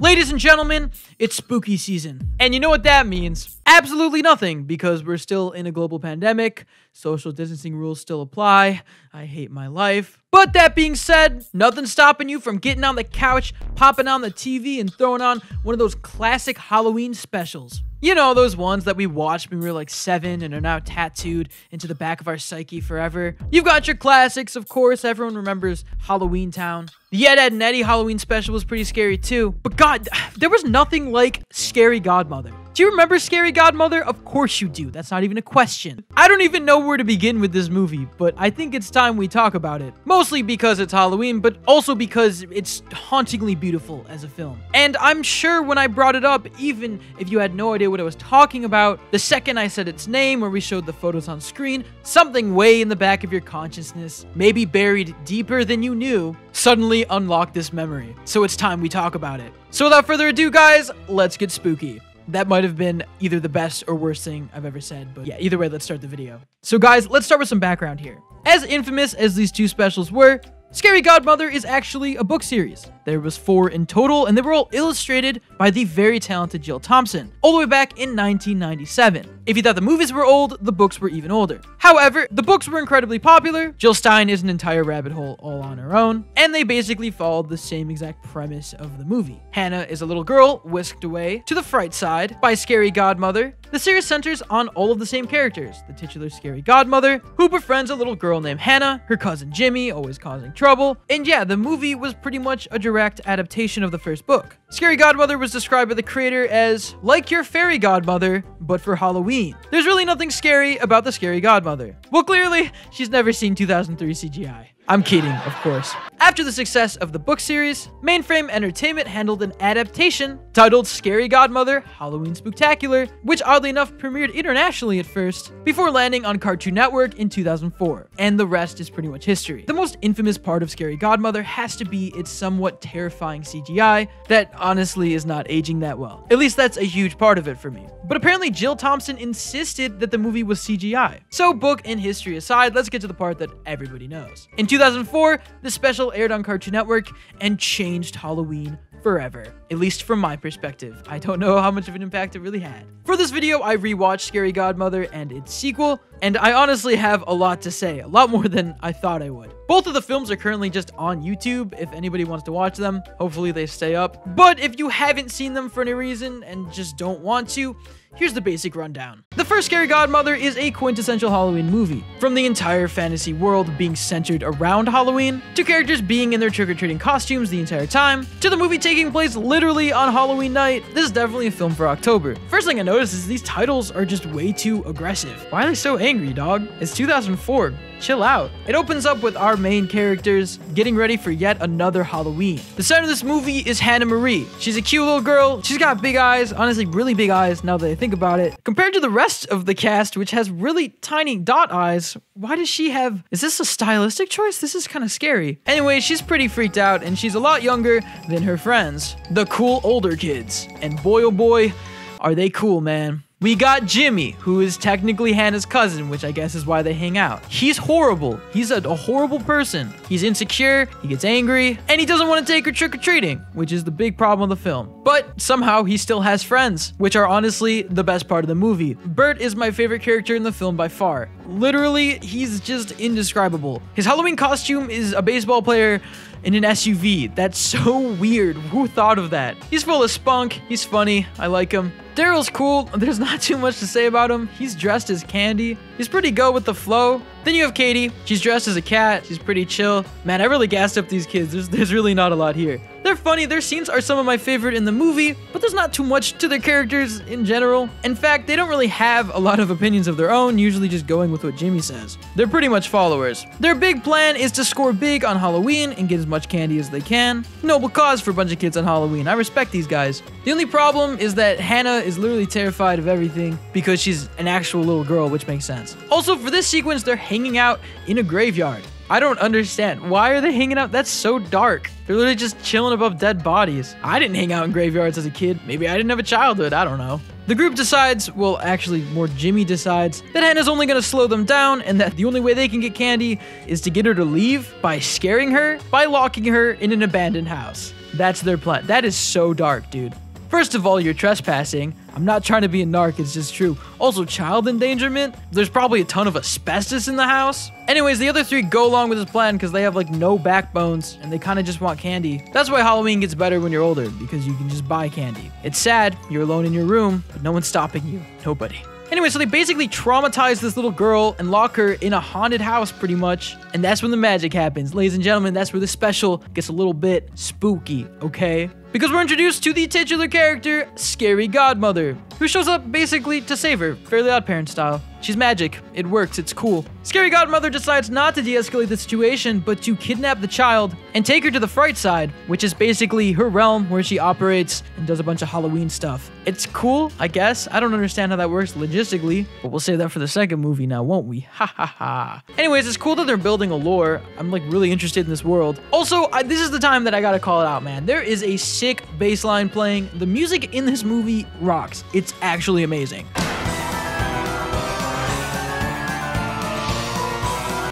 Ladies and gentlemen, it's spooky season. And you know what that means? Absolutely nothing, because we're still in a global pandemic. Social distancing rules still apply. I hate my life. But that being said, nothing's stopping you from getting on the couch, popping on the TV, and throwing on one of those classic Halloween specials. You know, those ones that we watched when we were like 7 and are now tattooed into the back of our psyche forever. You've got your classics, of course. Everyone remembers Halloween Town. The Ed, and Eddie Halloween special was pretty scary too. But God, there was nothing like Scary Godmother. Do you remember Scary Godmother? Of course you do. That's not even a question. I don't even know where to begin with this movie, but I think it's time we talk about it. Mostly because it's Halloween, but also because it's hauntingly beautiful as a film. And I'm sure when I brought it up, even if you had no idea what I was talking about, the second I said its name or we showed the photos on screen, something way in the back of your consciousness, maybe buried deeper than you knew, suddenly unlocked this memory. So it's time we talk about it. So without further ado, guys, let's get spooky. That might have been either the best or worst thing I've ever said, but yeah, either way, let's start the video. So guys, let's start with some background here. As infamous as these two specials were, Scary Godmother is actually a book series. There was 4 in total, and they were all illustrated by the very talented Jill Thompson, all the way back in 1997. If you thought the movies were old, the books were even older. However, the books were incredibly popular. Jill Stein is an entire rabbit hole all on her own, and they basically followed the same exact premise of the movie. Hannah is a little girl whisked away to the fright side by Scary Godmother. The series centers on all of the same characters, the titular Scary Godmother, who befriends a little girl named Hannah, her cousin Jimmy, always causing trouble, and yeah, the movie was pretty much a direct adaptation of the first book. Scary Godmother was described by the creator as like your fairy godmother, but for Halloween. There's really nothing scary about the Scary Godmother. Well, clearly, she's never seen 2003 CGI. I'm kidding, of course. After the success of the book series, Mainframe Entertainment handled an adaptation titled Scary Godmother Halloween Spooktacular, which oddly enough premiered internationally at first, before landing on Cartoon Network in 2004, and the rest is pretty much history. The most infamous part of Scary Godmother has to be its somewhat terrifying CGI that honestly is not aging that well. At least that's a huge part of it for me. But apparently Jill Thompson insisted that the movie was CGI. So book and history aside, let's get to the part that everybody knows. In 2004, the special aired on Cartoon Network and changed Halloween forever. At least from my perspective. I don't know how much of an impact it really had. For this video, I rewatched Scary Godmother and its sequel, and I honestly have a lot to say, a lot more than I thought I would. Both of the films are currently just on YouTube if anybody wants to watch them. Hopefully they stay up. But if you haven't seen them for any reason and just don't want to, here's the basic rundown. The first Scary Godmother is a quintessential Halloween movie. From the entire fantasy world being centered around Halloween, to characters being in their trick-or-treating costumes the entire time, to the movie taking place literally on Halloween night, this is definitely a film for October. First thing I noticed is these titles are just way too aggressive. Why are they so angry, dog? It's 2004. Chill out. It opens up with our main characters getting ready for yet another Halloween. The center of this movie is Hannah Marie. She's a cute little girl. She's got big eyes, honestly really big eyes now that I think about it. Compared to the rest of the cast, which has really tiny dot eyes, why does she have... Is this a stylistic choice? This is kind of scary. Anyway, she's pretty freaked out and she's a lot younger than her friends, the cool older kids. And boy oh boy, are they cool, man. We got Jimmy, who is technically Hannah's cousin, which I guess is why they hang out. He's horrible. He's a horrible person. He's insecure, he gets angry, and he doesn't want to take her trick-or-treating, which is the big problem of the film. But somehow he still has friends, which are honestly the best part of the movie. Bert is my favorite character in the film by far. Literally, he's just indescribable. His Halloween costume is a baseball player in an SUV. That's so weird. Who thought of that? He's full of spunk. He's funny. I like him. Daryl's cool. There's not too much to say about him. He's dressed as Candy. He's pretty go with the flow. Then you have Katie. She's dressed as a cat. She's pretty chill. Man, I really gassed up these kids. There's really not a lot here. They're funny. Their scenes are some of my favorite in the movie, but there's not too much to their characters in general. In fact, they don't really have a lot of opinions of their own, usually just going with what Jimmy says. They're pretty much followers. Their big plan is to score big on Halloween and get as much candy as they can. Noble cause for a bunch of kids on Halloween. I respect these guys. The only problem is that Hannah is literally terrified of everything because she's an actual little girl, which makes sense. Also, for this sequence, they're hanging out in a graveyard. I don't understand. Why are they hanging out? That's so dark. They're literally just chilling above dead bodies. I didn't hang out in graveyards as a kid. Maybe I didn't have a childhood. I don't know. The group decides, well, actually, more Jimmy decides, that Hannah's only going to slow them down and that the only way they can get candy is to get her to leave by scaring her, by locking her in an abandoned house. That's their plan. That is so dark, dude. First of all, you're trespassing. I'm not trying to be a narc, it's just true. Also, child endangerment. There's probably a ton of asbestos in the house. Anyways, the other three go along with this plan because they have like no backbones and they kind of just want candy. That's why Halloween gets better when you're older, because you can just buy candy. It's sad, you're alone in your room, but no one's stopping you. Nobody. Anyway, so they basically traumatize this little girl and lock her in a haunted house pretty much. And that's when the magic happens. Ladies and gentlemen, that's where the special gets a little bit spooky, okay? Because we're introduced to the titular character, Scary Godmother, who shows up basically to save her, Fairly OddParents style. She's magic. It works. It's cool. Scary Godmother decides not to de-escalate the situation, but to kidnap the child and take her to the Fright Side, which is basically her realm where she operates and does a bunch of Halloween stuff. It's cool, I guess. I don't understand how that works logistically, but we'll save that for the second movie now, won't we? Ha ha ha. Anyways, it's cool that they're building a lore. I'm like really interested in this world. Also, this is the time that I gotta call it out, man. There is a sick bass line playing. The music in this movie rocks. It's actually amazing.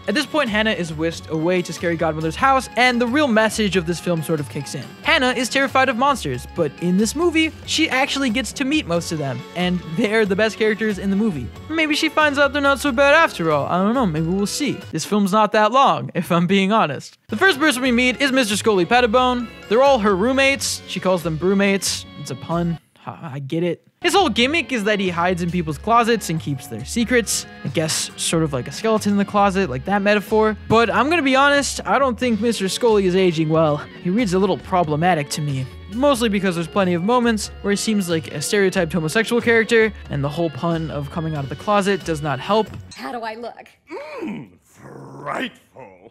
At this point, Hannah is whisked away to Scary Godmother's house, and the real message of this film sort of kicks in. Hannah is terrified of monsters, but in this movie, she actually gets to meet most of them, and they're the best characters in the movie. Maybe she finds out they're not so bad after all. I don't know, maybe we'll see. This film's not that long, if I'm being honest. The first person we meet is Mr. Skully Pettibone. They're all her roommates. She calls them brewmates. It's a pun. I get it. His whole gimmick is that he hides in people's closets and keeps their secrets. I guess sort of like a skeleton in the closet, like that metaphor. But I'm gonna be honest, I don't think Mr. Skully is aging well. He reads a little problematic to me. Mostly because there's plenty of moments where he seems like a stereotyped homosexual character, and the whole pun of coming out of the closet does not help. How do I look? Frightful.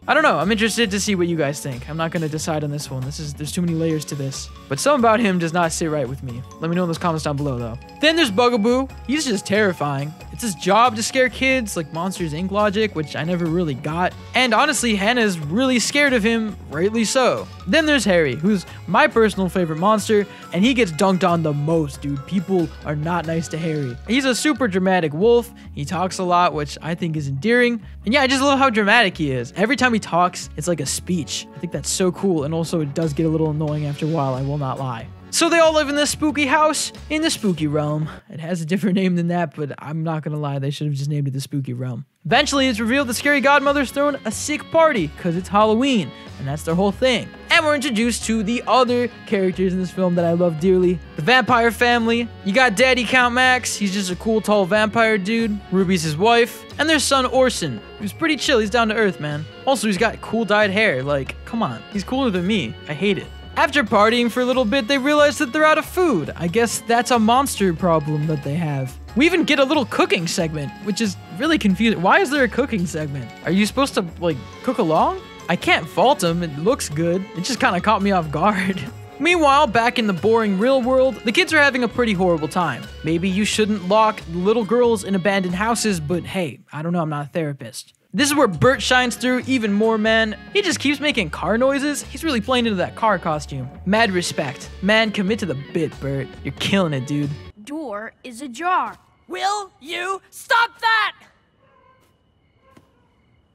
I don't know, I'm interested to see what you guys think. I'm not gonna decide on this one. There's too many layers to this. But something about him does not sit right with me. Let me know in those comments down below though. Then there's Bugaboo. He's just terrifying. It's his job to scare kids, like Monsters, Inc. logic, which I never really got. And honestly, Hannah's really scared of him, rightly so. Then there's Harry, who's my personal favorite monster, and he gets dunked on the most, dude. People are not nice to Harry. He's a super dramatic wolf. He talks a lot, which I think is endearing. And yeah, I just love how dramatic he is. Every time he talks, it's like a speech. I think that's so cool, and also it does get a little annoying after a while, I will not lie. So they all live in this spooky house in the spooky realm. It has a different name than that, but I'm not gonna lie, they should have just named it the spooky realm. Eventually, it's revealed that Scary Godmother's thrown a sick party because it's Halloween, and that's their whole thing. And we're introduced to the other characters in this film that I love dearly. The vampire family. You got Daddy Count Max. He's just a cool, tall vampire dude. Ruby's his wife. And their son, Orson, who's pretty chill. He's down to earth, man. Also, he's got cool dyed hair. Like, come on. He's cooler than me. I hate it. After partying for a little bit, they realize that they're out of food. I guess that's a monster problem that they have. We even get a little cooking segment, which is really confusing. Why is there a cooking segment? Are you supposed to, like, cook along? I can't fault them. It looks good. It just kind of caught me off guard. Meanwhile, back in the boring real world, the kids are having a pretty horrible time. Maybe you shouldn't lock little girls in abandoned houses, but hey, I don't know, I'm not a therapist. This is where Bert shines through even more, man. He just keeps making car noises. He's really playing into that car costume. Mad respect. Man, commit to the bit, Bert. You're killing it, dude. Door is ajar. Will you stop that?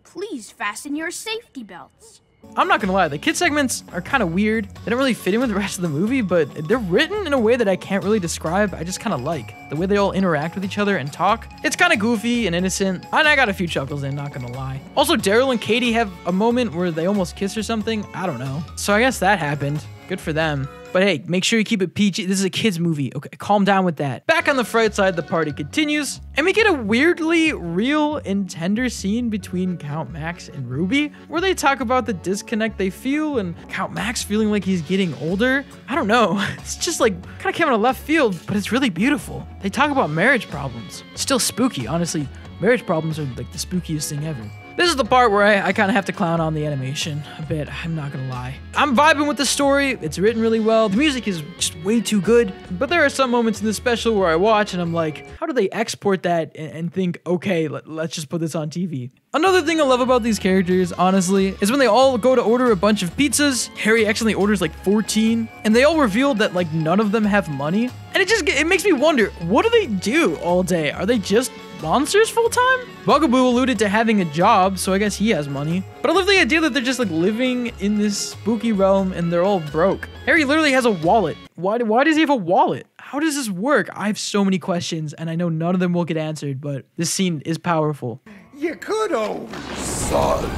Please fasten your safety belts. I'm not gonna lie, the kid segments are kind of weird. They don't really fit in with the rest of the movie, but they're written in a way that I can't really describe. I just kind of like the way they all interact with each other and talk. It's kind of goofy and innocent, and I got a few chuckles in, not gonna lie. Also, Daryl and Katie have a moment where they almost kiss or something. I don't know. So I guess that happened. Good for them. But hey, make sure you keep it PG. This is a kid's movie. Okay, calm down with that. Back on the Fright Side, the party continues, and we get a weirdly real and tender scene between Count Max and Ruby, where they talk about the disconnect they feel and Count Max feeling like he's getting older. I don't know. It's just like kind of came out of left field, but it's really beautiful. They talk about marriage problems. Still spooky, honestly. Marriage problems are like the spookiest thing ever. This is the part where I kind of have to clown on the animation a bit, I'm not gonna lie. I'm vibing with the story, it's written really well, the music is just way too good, but there are some moments in this special where I watch and I'm like, how do they export that and think, okay, let's just put this on TV? Another thing I love about these characters, honestly, is when they all go to order a bunch of pizzas, Harry actually orders like 14, and they all reveal that like none of them have money. And it makes me wonder, what do they do all day? Are they just monsters full time? Bugaboo alluded to having a job, so I guess he has money. But I love the idea that they're just like living in this spooky realm and they're all broke. Harry literally has a wallet. Why does he have a wallet? How does this work? I have so many questions and I know none of them will get answered, but this scene is powerful. You could always solve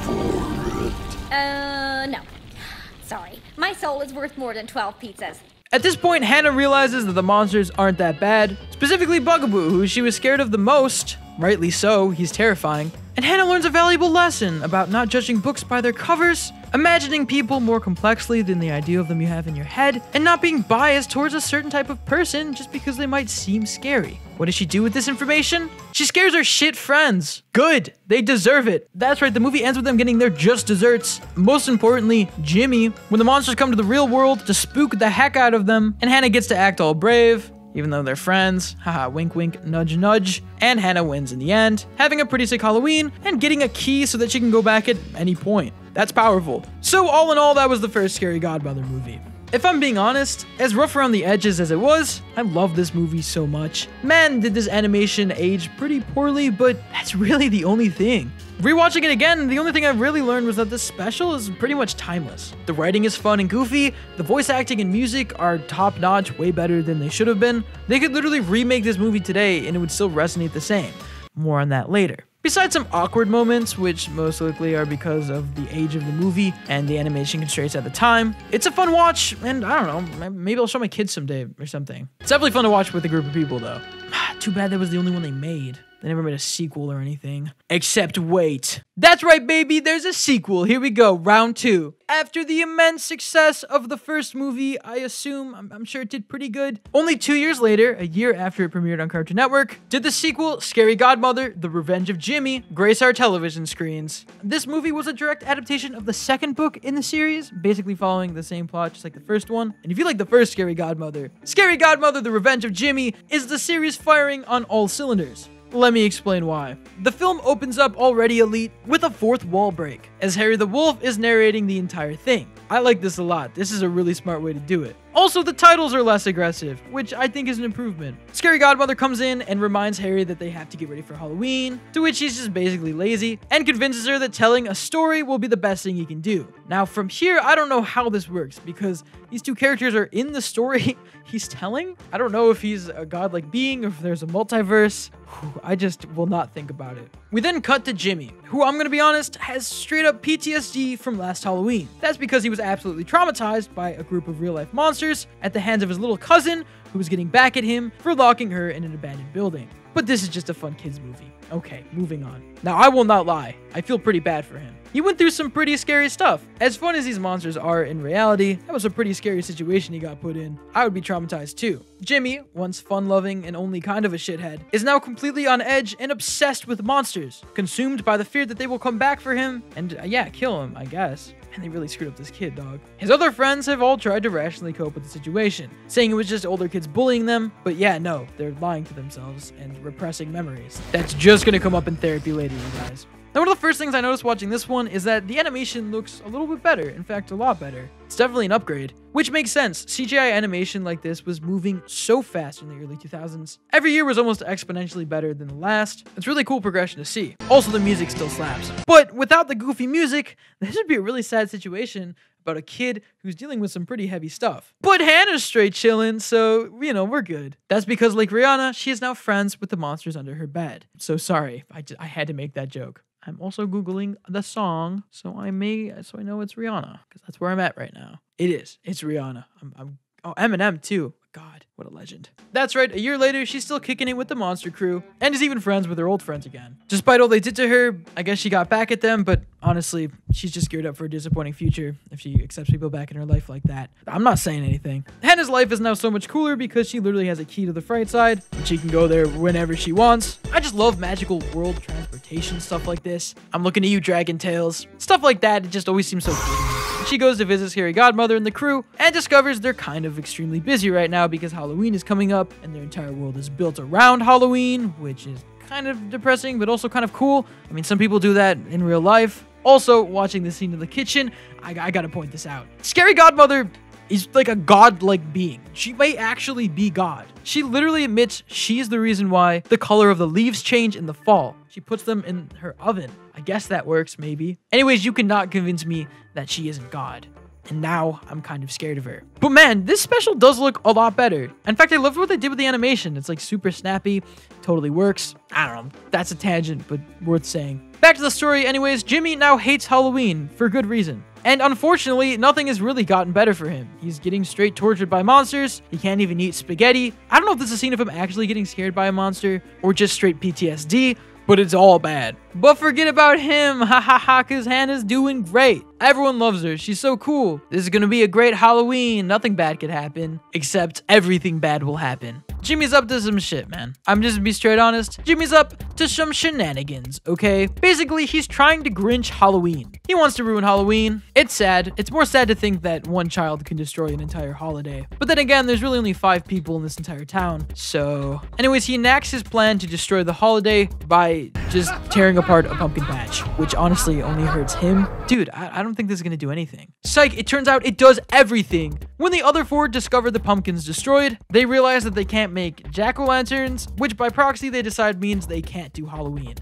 for it. No. Sorry. My soul is worth more than 12 pizzas. At this point, Hannah realizes that the monsters aren't that bad, specifically Bugaboo, who she was scared of the most. Rightly so, he's terrifying. And Hannah learns a valuable lesson about not judging books by their covers, imagining people more complexly than the idea of them you have in your head, and not being biased towards a certain type of person just because they might seem scary. What does she do with this information? She scares her shit friends. Good, they deserve it. That's right, the movie ends with them getting their just desserts. Most importantly, Jimmy, when the monsters come to the real world to spook the heck out of them, and Hannah gets to act all brave, even though they're friends. Haha, wink wink, nudge nudge. And Hannah wins in the end, having a pretty sick Halloween, and getting a key so that she can go back at any point. That's powerful. So all in all, that was the first Scary Godmother movie. If I'm being honest, as rough around the edges as it was, I love this movie so much. Man, did this animation age pretty poorly, but that's really the only thing. Rewatching it again, the only thing I really learned was that this special is pretty much timeless. The writing is fun and goofy, the voice acting and music are top-notch, way better than they should have been. They could literally remake this movie today and it would still resonate the same. More on that later. Besides some awkward moments, which most likely are because of the age of the movie and the animation constraints at the time, it's a fun watch, and I don't know, maybe I'll show my kids someday or something. It's definitely fun to watch with a group of people though. Too bad that was the only one they made. They never made a sequel or anything. Except wait. That's right, baby, there's a sequel. Here we go, round 2. After the immense success of the first movie, I assume, I'm sure it did pretty good. Only 2 years later, a year after it premiered on Cartoon Network, did the sequel, Scary Godmother, The Revenge of Timmy, grace our television screens. This movie was a direct adaptation of the second book in the series, basically following the same plot just like the first one. And if you like the first Scary Godmother, The Revenge of Timmy is the series firing on all cylinders. Let me explain why. The film opens up already elite with a fourth wall break, as Harry the Wolf is narrating the entire thing. I like this a lot. This is a really smart way to do it. Also, the titles are less aggressive, which I think is an improvement. Scary Godmother comes in and reminds Harry that they have to get ready for Halloween, to which he's just basically lazy, and convinces her that telling a story will be the best thing he can do. Now, from here, I don't know how this works, because these two characters are in the story he's telling. I don't know if he's a godlike being or if there's a multiverse. I just will not think about it. We then cut to Jimmy, who I'm gonna be honest, has straight up PTSD from last Halloween. That's because he was absolutely traumatized by a group of real life monsters at the hands of his little cousin, who was getting back at him for locking her in an abandoned building. But this is just a fun kids movie. Okay, moving on. Now, I will not lie, I feel pretty bad for him. He went through some pretty scary stuff. As fun as these monsters are in reality, that was a pretty scary situation he got put in. I would be traumatized too. Jimmy, once fun-loving and only kind of a shithead, is now completely on edge and obsessed with monsters, consumed by the fear that they will come back for him and, yeah, kill him, I guess. And they really screwed up this kid, dog. His other friends have all tried to rationally cope with the situation, saying it was just older kids bullying them, but yeah, no, they're lying to themselves and repressing memories. That's just gonna come up in therapy later, you guys. Now, one of the first things I noticed watching this one is that the animation looks a little bit better. In fact, a lot better. It's definitely an upgrade, which makes sense. CGI animation like this was moving so fast in the early 2000s. Every year was almost exponentially better than the last. It's really cool progression to see. Also, the music still slaps. But without the goofy music, this would be a really sad situation about a kid who's dealing with some pretty heavy stuff. But Hannah's straight chillin', so, you know, we're good. That's because, like Rihanna, she is now friends with the monsters under her bed. So sorry, I had to make that joke. I'm also Googling the song, so I know it's Rihanna, because that's where I'm at right now. It is. It's Rihanna. Oh, Eminem too. God, what a legend. That's right, a year later, she's still kicking it with the monster crew, and is even friends with her old friends again. Despite all they did to her, I guess she got back at them, but honestly, she's just geared up for a disappointing future if she accepts people back in her life like that. I'm not saying anything. Hannah's life is now so much cooler because she literally has a key to the Fright Side, and she can go there whenever she wants. I just love magical world transportation stuff like this. I'm looking at you, Dragon Tales. Stuff like that, it just always seems so cool to me. She goes to visit Scary Godmother and the crew, and discovers they're kind of extremely busy right now because Halloween is coming up, and their entire world is built around Halloween, which is kind of depressing, but also kind of cool. I mean, some people do that in real life. Also, watching the scene in the kitchen, I gotta point this out. Scary Godmother is like a godlike being. She may actually be God. She literally admits she's the reason why the color of the leaves change in the fall. She puts them in her oven. I guess that works, maybe. Anyways, you cannot convince me that she isn't God. And now I'm kind of scared of her. But man, this special does look a lot better. In fact, I loved what they did with the animation. It's like super snappy, totally works. I don't know, that's a tangent, but worth saying. Back to the story anyways, Jimmy now hates Halloween for good reason. And unfortunately, nothing has really gotten better for him. He's getting straight tortured by monsters. He can't even eat spaghetti. I don't know if this is a scene of him actually getting scared by a monster or just straight PTSD, but it's all bad. But forget about him, ha ha ha, cause Hannah's doing great. Everyone loves her, she's so cool. This is gonna be a great Halloween, nothing bad could happen, except everything bad will happen. Jimmy's up to some shit, man. I'm just gonna be straight honest. Jimmy's up to some shenanigans, okay? Basically, he's trying to Grinch Halloween. He wants to ruin Halloween. It's sad. It's more sad to think that one child can destroy an entire holiday. But then again, there's really only 5 people in this entire town. So, anyways, he enacts his plan to destroy the holiday by just tearing apart a pumpkin patch, which honestly only hurts him. Dude, I don't think this is gonna do anything. Psych, it turns out it does everything. When the other 4 discover the pumpkins destroyed, they realize that they can't make jack-o'-lanterns, which by proxy they decide means they can't do Halloween.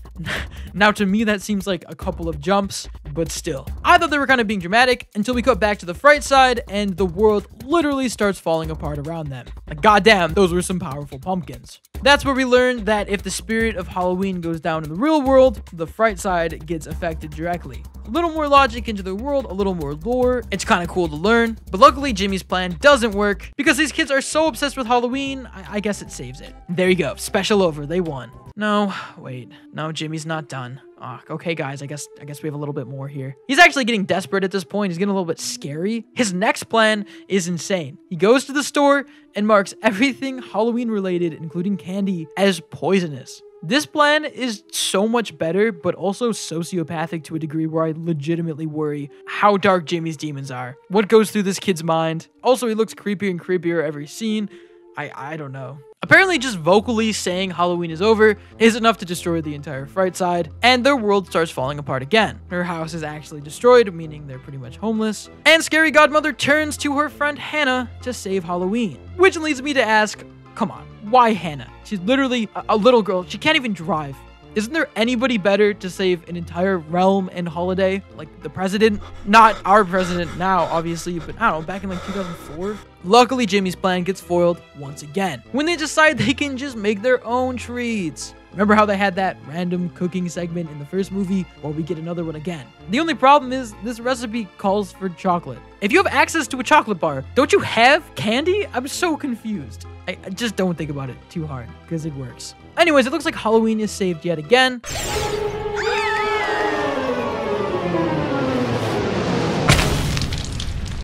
Now to me that seems like a couple of jumps, but still. I thought they were kind of being dramatic until we cut back to the fright side and the world literally starts falling apart around them. Like goddamn, those were some powerful pumpkins. That's where we learn that if the spirit of Halloween goes down in the real world, the fright side gets affected directly. A little more logic into the world, a little more lore. It's kind of cool to learn, but luckily Jimmy's plan doesn't work because these kids are so obsessed with Halloween. I guess it saves it. There you go, special over, they won. No, wait, no, Jimmy's not done. Okay, guys, I guess we have a little bit more here. He's actually getting desperate at this point. He's getting a little bit scary. His next plan is insane. He goes to the store and marks everything Halloween related, including candy, as poisonous. This plan is so much better, but also sociopathic to a degree where I legitimately worry how dark Jimmy's demons are. What goes through this kid's mind? Also, he looks creepier and creepier every scene. I don't know. Apparently, just vocally saying Halloween is over is enough to destroy the entire fright side, and their world starts falling apart again. Her house is actually destroyed, meaning they're pretty much homeless, and Scary Godmother turns to her friend Hannah to save Halloween. Which leads me to ask, come on, why Hannah? She's literally a little girl. She can't even drive. Isn't there anybody better to save an entire realm and holiday? Like the president? Not our president now, obviously, but I don't know, back in like 2004? Luckily, Jimmy's plan gets foiled once again when they decide they can just make their own treats. Remember how they had that random cooking segment in the first movie? Well, we get another one again. The only problem is this recipe calls for chocolate. If you have access to a chocolate bar, don't you have candy? I'm so confused. I just don't think about it too hard because it works. Anyways, it looks like Halloween is saved yet again.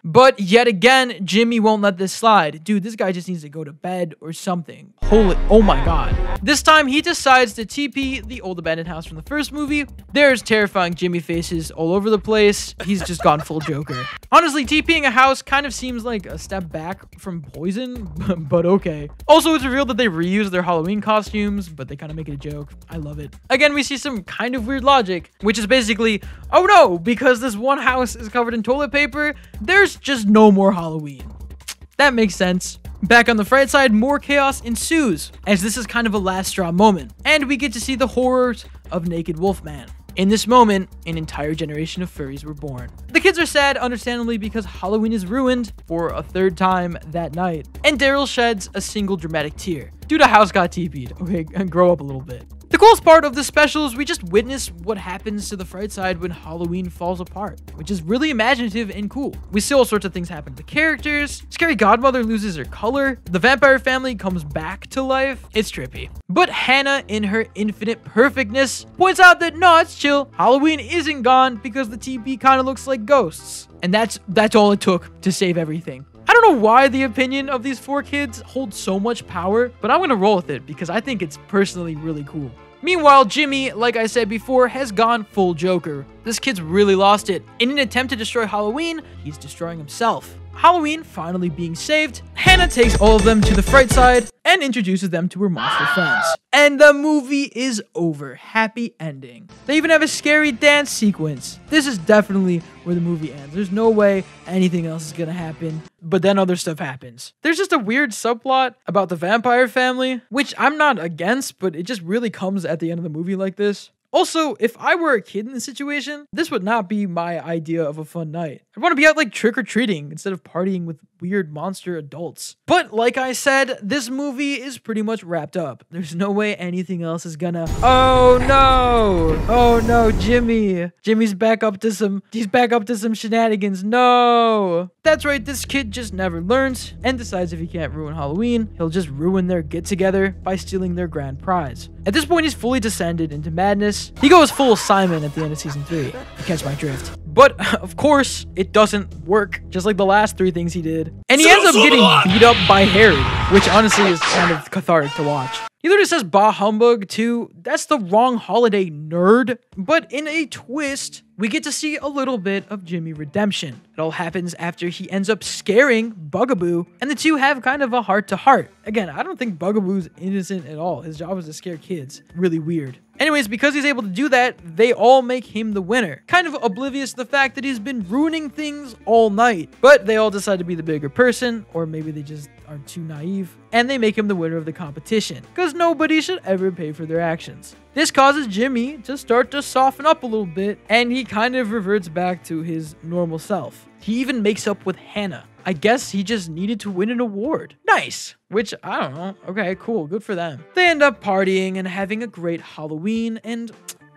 But yet again, Jimmy won't let this slide. Dude, this guy just needs to go to bed or something. Holy, oh my god. This time, he decides to TP the old abandoned house from the first movie. There's terrifying Jimmy faces all over the place. He's just gone full Joker. Honestly, TPing a house kind of seems like a step back from Poison, but okay. Also, it's revealed that they reuse their Halloween costumes, but they kind of make it a joke. I love it. Again, we see some kind of weird logic, which is basically, oh no, because this one house is covered in toilet paper, there's just no more Halloween. That makes sense. Back on the fright side, more chaos ensues, as this is kind of a last straw moment, and we get to see the horrors of Naked Wolfman. In this moment, an entire generation of furries were born. The kids are sad, understandably, because Halloween is ruined for a 3rd time that night, and Daryl sheds a single dramatic tear. Dude, a house got TP'd. Okay, grow up a little bit. The coolest part of this special is we just witness what happens to the fright side when Halloween falls apart, which is really imaginative and cool. We see all sorts of things happen to the characters. Scary Godmother loses her color. The vampire family comes back to life. It's trippy. But Hannah, in her infinite perfectness, points out that no, it's chill. Halloween isn't gone because the TP kind of looks like ghosts. And that's all it took to save everything. I don't know why the opinion of these 4 kids holds so much power, but I'm gonna roll with it because I think it's personally really cool. Meanwhile, Jimmy, like I said before, has gone full Joker. This kid's really lost it. In an attempt to destroy Halloween, he's destroying himself. Halloween finally being saved, Hannah takes all of them to the fright side and introduces them to her monster friends. and the movie is over. Happy ending. They even have a scary dance sequence. This is definitely where the movie ends. There's no way anything else is gonna happen, but then other stuff happens. There's just a weird subplot about the vampire family, which I'm not against, but it just really comes at the end of the movie like this. Also, if I were a kid in this situation, this would not be my idea of a fun night. I'd want to be out like trick-or-treating instead of partying with weird monster adults. But like I said, this movie is pretty much wrapped up. There's no way anything else is gonna... Oh no, Jimmy. Jimmy's back up to some... He's back up to some shenanigans. No. That's right, this kid just never learns and decides if he can't ruin Halloween, he'll just ruin their get-together by stealing their grand prize. At this point, he's fully descended into madness. He goes full Simon at the end of season 3. You catch my drift. But, of course, it doesn't work, just like the last 3 things he did. And he ends up getting beat up by Harry, which honestly is kind of cathartic to watch. He literally says bah humbug too. That's the wrong holiday, nerd. But in a twist, we get to see a little bit of Jimmy redemption. It all happens after he ends up scaring Bugaboo, and the two have kind of a heart-to-heart. Again, I don't think Bugaboo's innocent at all. His job is to scare kids. Really weird. Anyways, because he's able to do that, they all make him the winner. Kind of oblivious to the fact that he's been ruining things all night. But they all decide to be the bigger person, or maybe they just are too naive, and they make him the winner of the competition, because nobody should ever pay for their actions. This causes Jimmy to start to soften up a little bit, and he kind of reverts back to his normal self. He even makes up with Hannah. I guess he just needed to win an award. Nice. Which, I don't know. Okay, cool. Good for them. They end up partying and having a great Halloween, and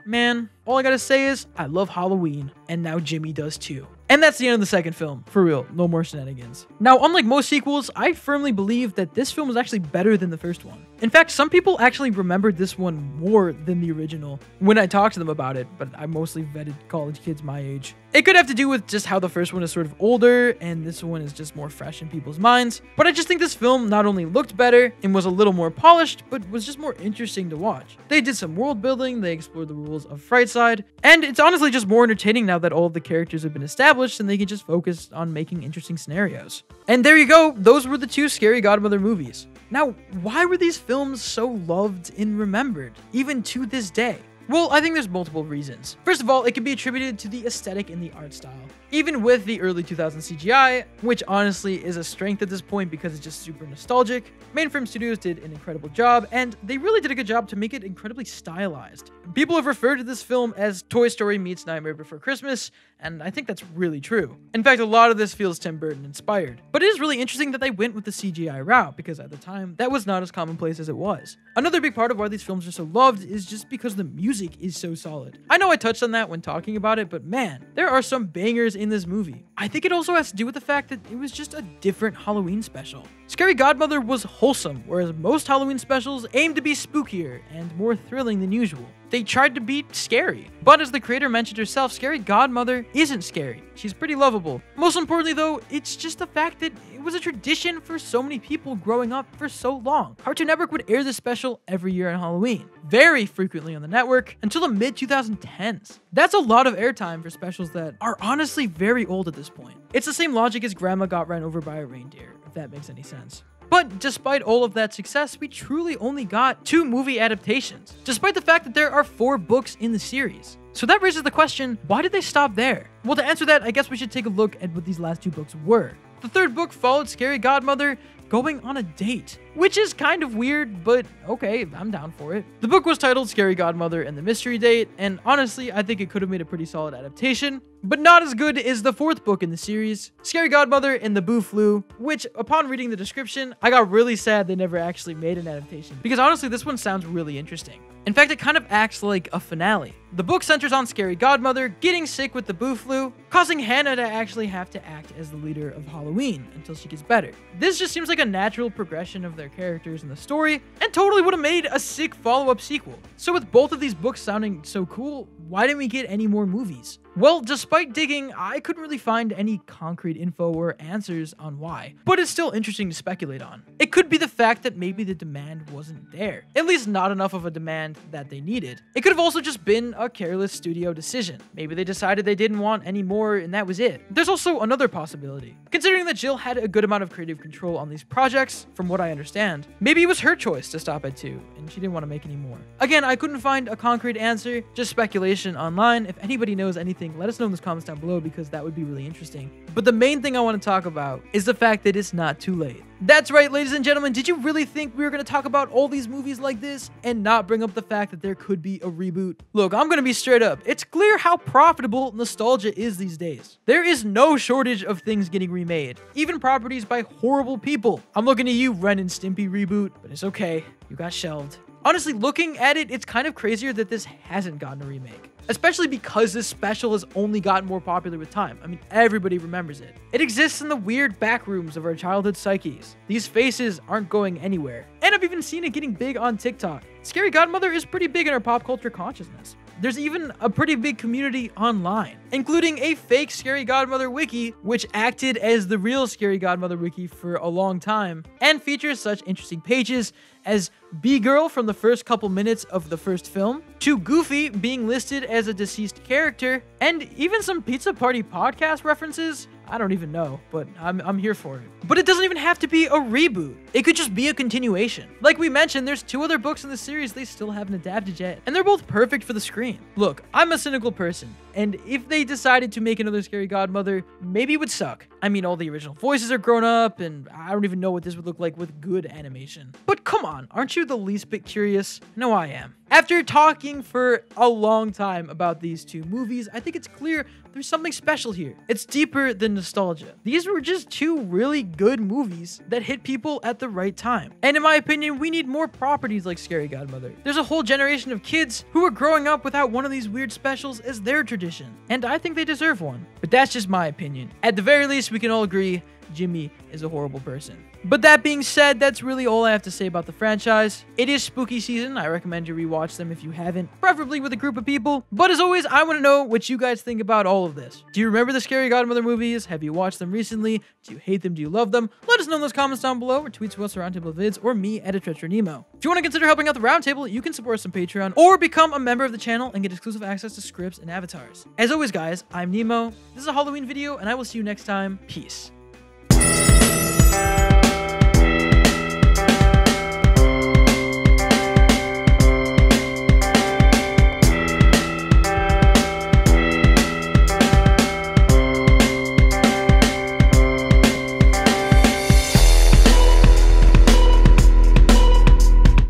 man, all I gotta say is, I love Halloween, and now Jimmy does too. And that's the end of the second film. For real, no more shenanigans. Now, unlike most sequels, I firmly believe that this film was actually better than the first one. In fact, some people actually remembered this one more than the original when I talked to them about it, but I mostly vetted college kids my age. It could have to do with just how the first one is sort of older, and this one is just more fresh in people's minds. But I just think this film not only looked better and was a little more polished, but was just more interesting to watch. They did some world building, they explored the rules of Frightside, and it's honestly just more entertaining now that all of the characters have been established and they can just focus on making interesting scenarios. And there you go, those were the 2 Scary Godmother movies. Now, why were these films so loved and remembered, even to this day? Well, I think there's multiple reasons. First of all, it can be attributed to the aesthetic and the art style. Even with the early 2000s CGI, which honestly is a strength at this point because it's just super nostalgic, Mainframe Studios did an incredible job, and they really did a good job to make it incredibly stylized. People have referred to this film as Toy Story meets Nightmare Before Christmas, and I think that's really true. In fact, a lot of this feels Tim Burton inspired. But it is really interesting that they went with the CGI route, because at the time, that was not as commonplace as it was. Another big part of why these films are so loved is just because the music is so solid. I know I touched on that when talking about it, but man, there are some bangers in this movie. I think it also has to do with the fact that it was just a different Halloween special. Scary Godmother was wholesome, whereas most Halloween specials aim to be spookier and more thrilling than usual. They tried to be scary. But as the creator mentioned herself, Scary Godmother isn't scary. She's pretty lovable. Most importantly though, it's just the fact that it was a tradition for so many people growing up for so long. Cartoon Network would air this special every year on Halloween, very frequently on the network until the mid-2010s. That's a lot of airtime for specials that are honestly very old at this point. It's the same logic as Grandma Got Ran Over by a Reindeer, if that makes any sense. But despite all of that success, we truly only got 2 movie adaptations, despite the fact that there are 4 books in the series. So that raises the question, why did they stop there? Well, to answer that, I guess we should take a look at what these last 2 books were. The 3rd book followed Scary Godmother going on a date, which is kind of weird, but okay, I'm down for it. The book was titled Scary Godmother and the Mystery Date, and honestly, I think it could have made a pretty solid adaptation, but not as good as the 4th book in the series, Scary Godmother and the Boo Flu, which, upon reading the description, I got really sad they never actually made an adaptation, because honestly, this one sounds really interesting. In fact, it kind of acts like a finale. The book centers on Scary Godmother getting sick with the Boo Flu, causing Hannah to actually have to act as the leader of Halloween until she gets better. This just seems like a natural progression of their characters in the story, and totally would have made a sick follow-up sequel. So with both of these books sounding so cool, why didn't we get any more movies? Well, despite despite digging, I couldn't really find any concrete info or answers on why, but it's still interesting to speculate on. It could be the fact that maybe the demand wasn't there, at least not enough of a demand that they needed. It could have also just been a careless studio decision. Maybe they decided they didn't want any more and that was it. There's also another possibility. Considering that Jill had a good amount of creative control on these projects, from what I understand, maybe it was her choice to stop at 2 and she didn't want to make any more. Again, I couldn't find a concrete answer, just speculation online. If anybody knows anything, let us know in the comments down below because that would be really interesting. But the main thing I want to talk about is the fact that it's not too late. That's right, ladies and gentlemen, did you really think we were going to talk about all these movies like this and not bring up the fact that there could be a reboot? Look, I'm going to be straight up. It's clear how profitable nostalgia is these days. There is no shortage of things getting remade, even properties by horrible people. I'm looking at you, Ren and Stimpy reboot, but it's okay, you got shelved. Honestly, looking at it, it's kind of crazier that this hasn't gotten a remake. Especially because this special has only gotten more popular with time. I mean, everybody remembers it. It exists in the weird back rooms of our childhood psyches. These faces aren't going anywhere. And I've even seen it getting big on TikTok. Scary Godmother is pretty big in our pop culture consciousness. There's even a pretty big community online, including a fake Scary Godmother wiki, which acted as the real Scary Godmother wiki for a long time, and features such interesting pages as B-Girl from the first couple minutes of the first film, to Goofy being listed as a deceased character, and even some Pizza Party podcast references. I don't even know, but I'm here for it. But it doesn't even have to be a reboot. It could just be a continuation. Like we mentioned, there's 2 other books in the series they still haven't adapted yet, and they're both perfect for the screen. Look, I'm a cynical person, and if they decided to make another Scary Godmother, maybe it would suck. I mean, all the original voices are grown up, and I don't even know what this would look like with good animation. But come on, aren't you the least bit curious? No, I am. After talking for a long time about these 2 movies, I think it's clear there's something special here. It's deeper than nostalgia. These were just 2 really good movies that hit people at the right time. And in my opinion, we need more properties like Scary Godmother. There's a whole generation of kids who are growing up without one of these weird specials as their tradition. And I think they deserve one. But that's just my opinion. At the very least, we can all agree Jimmy is a horrible person. But that being said, that's really all I have to say about the franchise. It is spooky season. I recommend you rewatch them if you haven't, preferably with a group of people. But as always, I want to know what you guys think about all of this. Do you remember the Scary Godmother movies? Have you watched them recently? Do you hate them? Do you love them? Let us know in those comments down below, or tweet to us around Roundtable vids, or me at @TreacherNemo. If you want to consider helping out the Roundtable, you can support us on Patreon or become a member of the channel and get exclusive access to scripts and avatars. As always, guys, I'm Nemo. This is a Halloween video, and I will see you next time. Peace.